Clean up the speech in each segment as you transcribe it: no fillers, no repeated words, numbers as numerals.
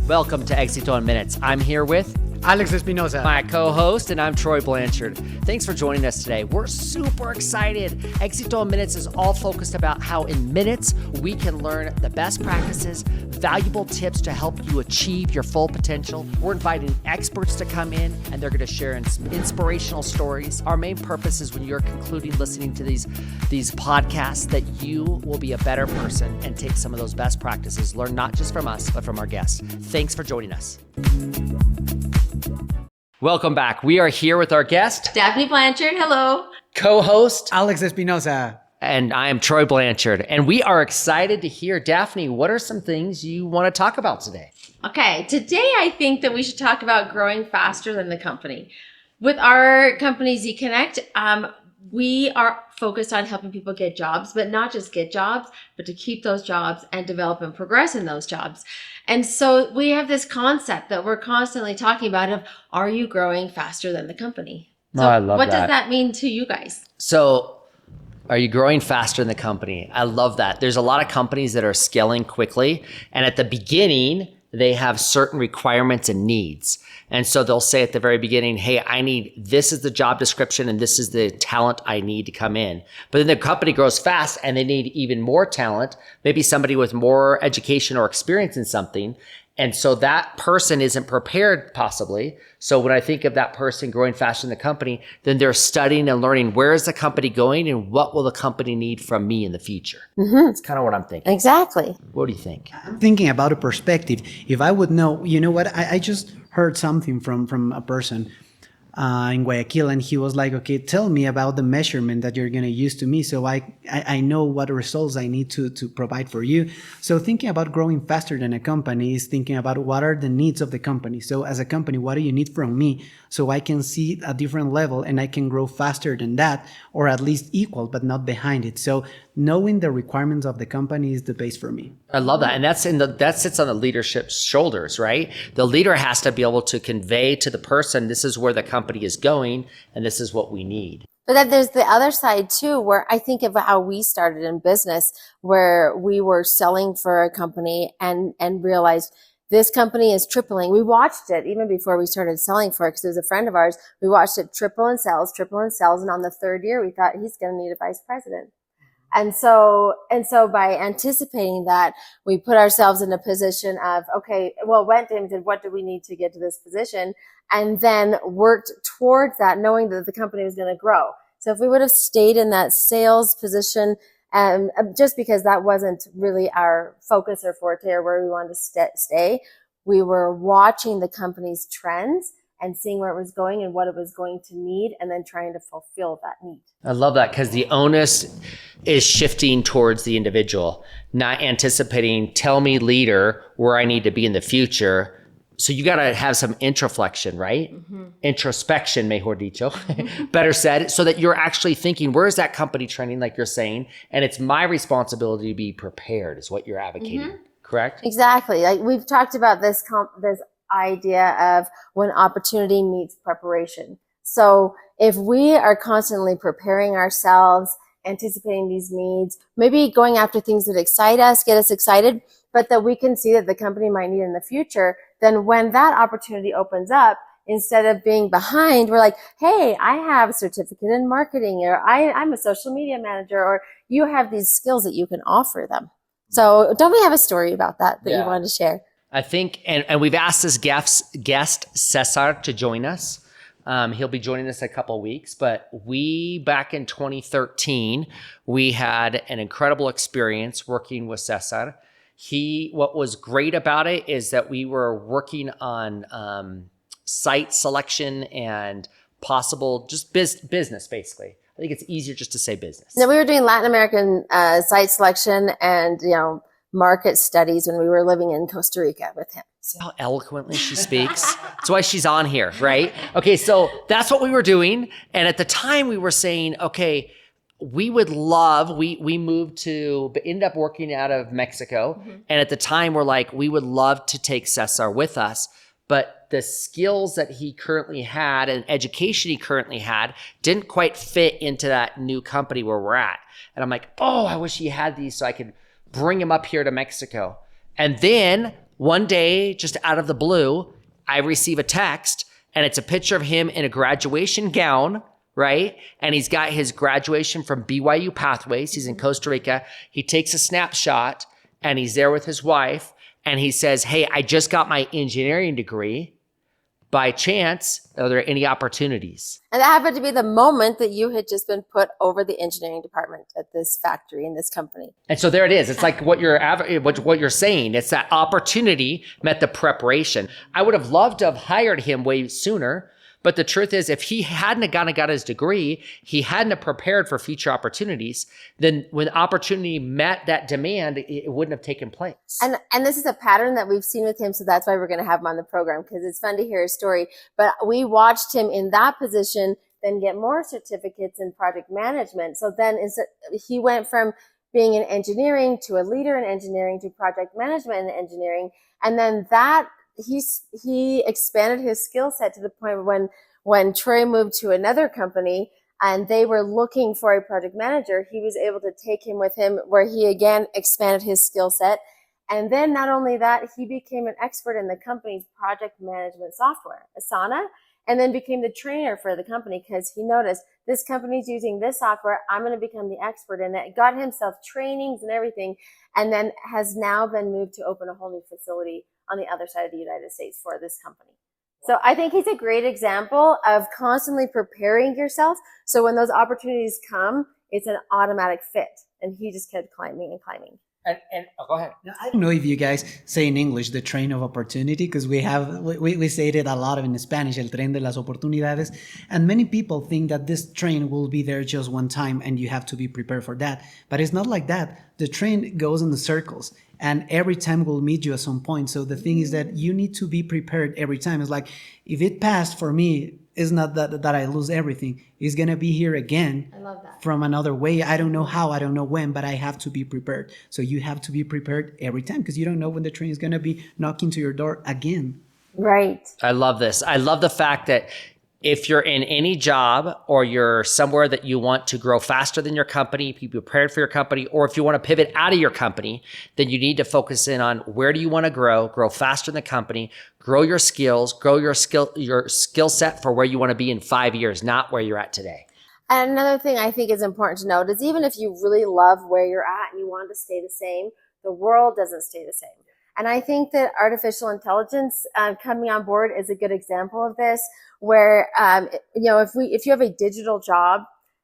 Welcome to Éxito in Minutes. I'm here with Alex Espinosa, my co-host, and I'm Troy Blanchard. Thanks for joining us today. We're super excited. Éxito in Minutes is all focused about how in minutes we can learn the best practices, valuable tips to help you achieve your full potential. We're inviting experts to come in and they're going to share inspirational stories. Our main purpose is when you're concluding listening to these podcasts that you will be a better person and take some of those best practices, learn not just from us, but from our guests. Thanks for joining us. Welcome back. We are here with our guest, Daphne Blanchard. Hello. Co-host, Alex Espinosa. And I am Troy Blanchard. And we are excited to hear, Daphne, what are some things you want to talk about today? Okay. Today, I think that we should talk about growing faster than the company. With our company, Z Connect, we are focused on helping people get jobs, but not just get jobs, but to keep those jobs and develop and progress in those jobs. And so we have this concept that we're constantly talking about of, are you growing faster than the company? So I love what that. does that mean to you guys? So are you growing faster than the company? I love that. There's a lot of companies that are scaling quickly. And at the beginning, they have certain requirements and needs. And so they'll say at the very beginning, hey, this is the job description and this is the talent I need to come in. But then the company grows fast and they need even more talent, maybe somebody with more education or experience in something. And so that person isn't prepared possibly. So when I think of that person growing faster than the company, then they're studying and learning where is the company going and what will the company need from me in the future. That's kind of what I'm thinking. Exactly. What do you think? I'm thinking about a perspective. If I would know, you know what? I just heard something from a person in Guayaquil, and he was like, okay, tell me about the measurement that you're going to use to me so I know what results I need to provide for you. So thinking about growing faster than a company is thinking about what are the needs of the company. So as a company, what do you need from me so I can see a different level and I can grow faster than that, or at least equal, but not behind it. So knowing the requirements of the company is the base for me. I love that. And that sits on the leadership's shoulders, right? The leader has to be able to convey to the person, this is where the company is going and this is what we need. But then there's the other side too, where I think of how we started in business, where we were selling for a company and realized this company is tripling. We watched it even before we started selling for it because it was a friend of ours. We watched it triple in sales. And on the third year, we thought he's going to need a vice president. And so by anticipating that, we put ourselves in a position of, okay, well, went to him and said, what do we need to get to this position? And then worked towards that, knowing that the company was going to grow. So if we would have stayed in that sales position, just because that wasn't really our focus or forte or where we wanted to stay, we were watching the company's trends and seeing where it was going and what it was going to need, and then trying to fulfill that need. I love that because the onus is shifting towards the individual, not anticipating, tell me leader where I need to be in the future. So you got to have some introflexion, right? Mm-hmm. Introspection, mejor dicho, better said, so that you're actually thinking, where is that company trending, like you're saying? And it's my responsibility to be prepared is what you're advocating, correct? Exactly. Like we've talked about this idea of when opportunity meets preparation. So if we are constantly preparing ourselves, anticipating these needs, maybe going after things that excite us, get us excited, but that we can see that the company might need in the future, then when that opportunity opens up, instead of being behind, we're like, hey, I have a certificate in marketing, or I'm a social media manager, or you have these skills that you can offer them. So don't we have a story about that you wanted to share? I think, and we've asked this guest, Cesar, to join us. He'll be joining us in a couple of weeks, but back in 2013, we had an incredible experience working with Cesar. What was great about it is that we were working on site selection and possible just business, basically. I think it's easier just to say business. No, we were doing Latin American site selection and, market studies when we were living in Costa Rica with him. See how eloquently she speaks? That's why she's on here, right? Okay, so that's what we were doing. And at the time we were saying, okay, we would love, we ended up working out of Mexico. Mm-hmm. And at the time we're like, we would love to take Cesar with us. But the skills that he currently had and education he currently had didn't quite fit into that new company where we're at. And I'm like, oh, I wish he had these so I could bring him up here to Mexico. And then One day, just out of the blue, I receive a text and it's a picture of him in a graduation gown, right? And he's got his graduation from BYU Pathways. He's in Costa Rica. He takes a snapshot and he's there with his wife and he says, hey, I just got my engineering degree. By chance, are there any opportunities? And that happened to be the moment that you had just been put over the engineering department at this factory in this company. And so there it is. It's like what you're saying. It's that opportunity met the preparation. I would have loved to have hired him way sooner. But the truth is, if he hadn't have gone and got his degree, he hadn't have prepared for future opportunities, then when opportunity met that demand, it wouldn't have taken place. And this is a pattern that we've seen with him, so that's why we're going to have him on the program, because it's fun to hear his story. But we watched him in that position then get more certificates in project management. So then he went from being in engineering to a leader in engineering to project management in engineering. And then that he expanded his skill set to the point when Troy moved to another company and they were looking for a project manager, he was able to take him with him where he again expanded his skill set. And then not only that, he became an expert in the company's project management software, Asana, and then became the trainer for the company because he noticed this company's using this software. I'm going to become the expert in it. Got himself trainings and everything, and then has now been moved to open a whole new facility on the other side of the United States for this company. So I think he's a great example of constantly preparing yourself. So when those opportunities come, it's an automatic fit. And he just kept climbing and climbing. And go ahead. Now, I don't know if you guys say in English the train of opportunity, because we say it a lot in Spanish, el tren de las oportunidades, and many people think that this train will be there just one time and you have to be prepared for that. But it's not like that. The train goes in the circles and every time will meet you at some point. So the thing is that you need to be prepared every time. It's like, if it passed for me, it's not that I lose everything. It's going to be here again. I love that. From another way. I don't know how, I don't know when, but I have to be prepared. So you have to be prepared every time because you don't know when the train is going to be knocking to your door again. Right. I love this. I love the fact that if you're in any job or you're somewhere that you want to grow faster than your company, be prepared for your company, or if you want to pivot out of your company, then you need to focus in on where do you want to grow faster than the company, grow your skills, grow your skill set for where you want to be in 5 years, not where you're at today. And another thing I think is important to note is even if you really love where you're at and you want to stay the same, the world doesn't stay the same. And I think that artificial intelligence coming on board is a good example of this, where if you have a digital job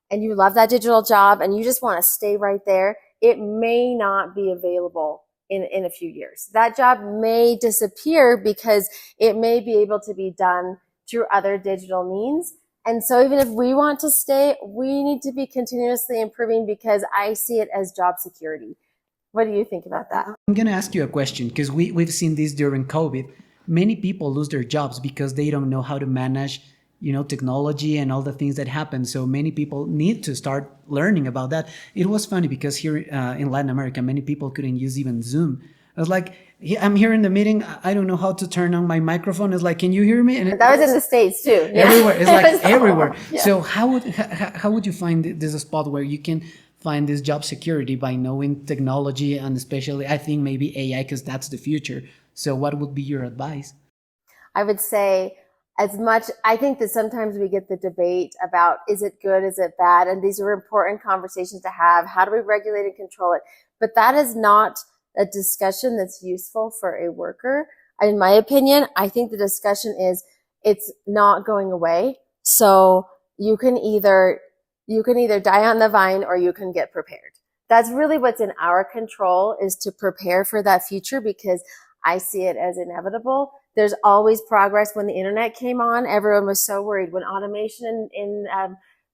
and you love that digital job and you just want to stay right there, it may not be available in a few years. That job may disappear because it may be able to be done through other digital means. And so even if we want to stay, we need to be continuously improving because I see it as job security. What do you think about that? I'm going to ask you a question because we've seen this during COVID. Many people lose their jobs because they don't know how to manage, technology and all the things that happen. So many people need to start learning about that. It was funny because here in Latin America, many people couldn't use even Zoom. I was like, I'm here in the meeting. I don't know how to turn on my microphone. It's like, can you hear me? And that was in the States too. Yeah. Everywhere. It's like everywhere. Yeah. So how would you find this a spot where you can find this job security by knowing technology and especially, I think maybe AI, because that's the future. So what would be your advice? I would say I think that sometimes we get the debate about, is it good? Is it bad? And these are important conversations to have. How do we regulate and control it? But that is not a discussion that's useful for a worker. In my opinion, I think the discussion is it's not going away. So you can either die on the vine or you can get prepared. That's really what's in our control, is to prepare for that future, because I see it as inevitable. There's always progress. When the internet came on, everyone was so worried. When automation in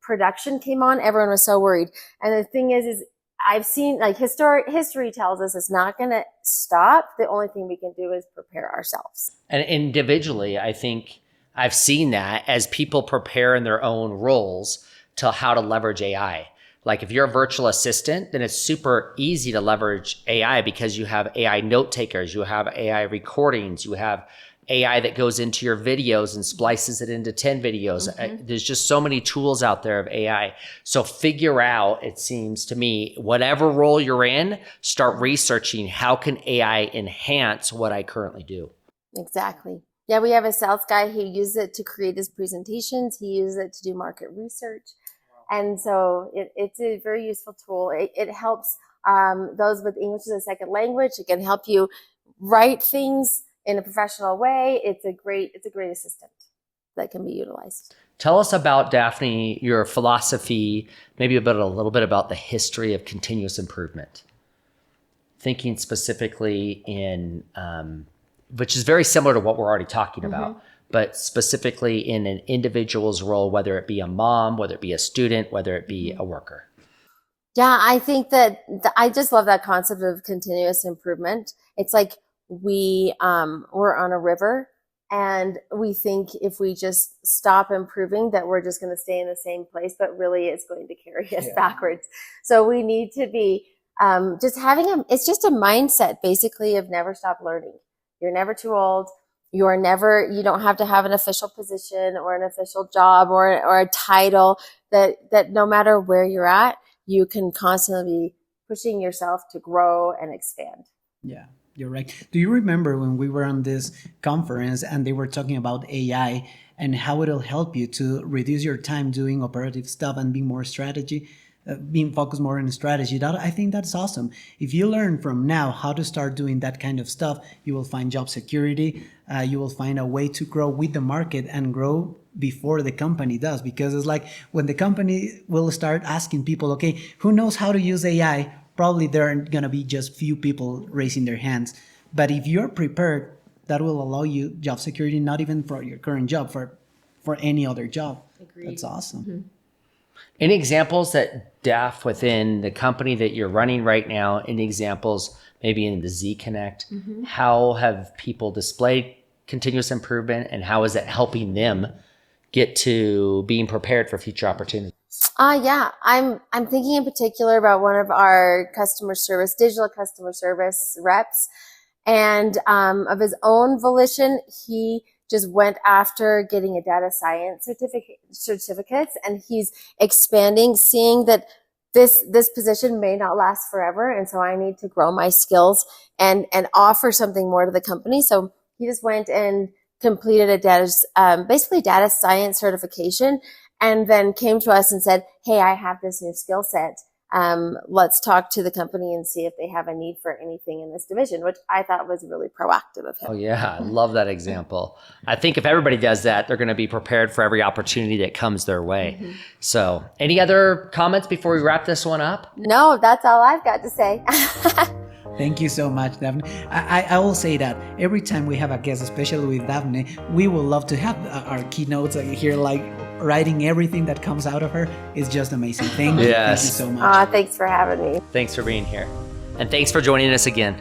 production came on, everyone was so worried. And the thing is I've seen, like, history tells us it's not going to stop. The only thing we can do is prepare ourselves. And individually, I think I've seen that as people prepare in their own roles to how to leverage AI. Like if you're a virtual assistant, then it's super easy to leverage AI because you have AI note takers, you have AI recordings, you have AI that goes into your videos and splices it into 10 videos. There's just so many tools out there of AI. So figure out, it seems to me, whatever role you're in, start researching how can AI enhance what I currently do. Exactly. Yeah, we have a sales guy who uses it to create his presentations. He uses it to do market research. And so it's a very useful tool. It helps those with English as a second language. It can help you write things in a professional way. It's a great assistant that can be utilized. Tell us about, Daphne, your philosophy, maybe a little bit about the history of continuous improvement. Thinking specifically in, which is very similar to what we're already talking about, but specifically in an individual's role, whether it be a mom, whether it be a student, whether it be a worker. Yeah, I think that I just love that concept of continuous improvement. It's like we're on a river and we think if we just stop improving that we're just going to stay in the same place, but really it's going to carry us backwards. So we need to be just it's just a mindset basically of never stop learning. You're never too old. You don't have to have an official position or an official job or a title that no matter where you're at, you can constantly be pushing yourself to grow and expand. Yeah, you're right. Do you remember when we were on this conference and they were talking about AI and how it'll help you to reduce your time doing operative stuff and being focused more on strategy? I think that's awesome. If you learn from now how to start doing that kind of stuff, you will find job security. You will find a way to grow with the market and grow before the company does. Because it's like when the company will start asking people, okay, who knows how to use AI? Probably there are going to be just few people raising their hands. But if you're prepared, that will allow you job security, not even for your current job, for any other job. Agreed. That's awesome. Any examples that, Daph, within the company that you're running right now, any examples maybe in the Z Connect, how have people displayed continuous improvement and how is it helping them get to being prepared for future opportunities? Yeah, I'm thinking in particular about one of our digital customer service reps, and of his own volition, he just went after getting a data science certificates, and he's expanding, seeing that this position may not last forever, and so I need to grow my skills and offer something more to the company. So he just went and completed a data science certification, and then came to us and said, "Hey, I have this new skill set. Let's talk to the company and see if they have a need for anything in this division," which I thought was really proactive of him. Oh yeah, I love that example. I think if everybody does that, they're going to be prepared for every opportunity that comes their way. So any other comments before we wrap this one up? No, that's all I've got to say. Thank you so much, Daphne. I will say that every time we have a guest, especially with Daphne, we would love to have our keynotes here, like writing everything that comes out of her is just amazing. Thank you. Yes. Thank you so much. Thanks for having me. Thanks for being here. And thanks for joining us again.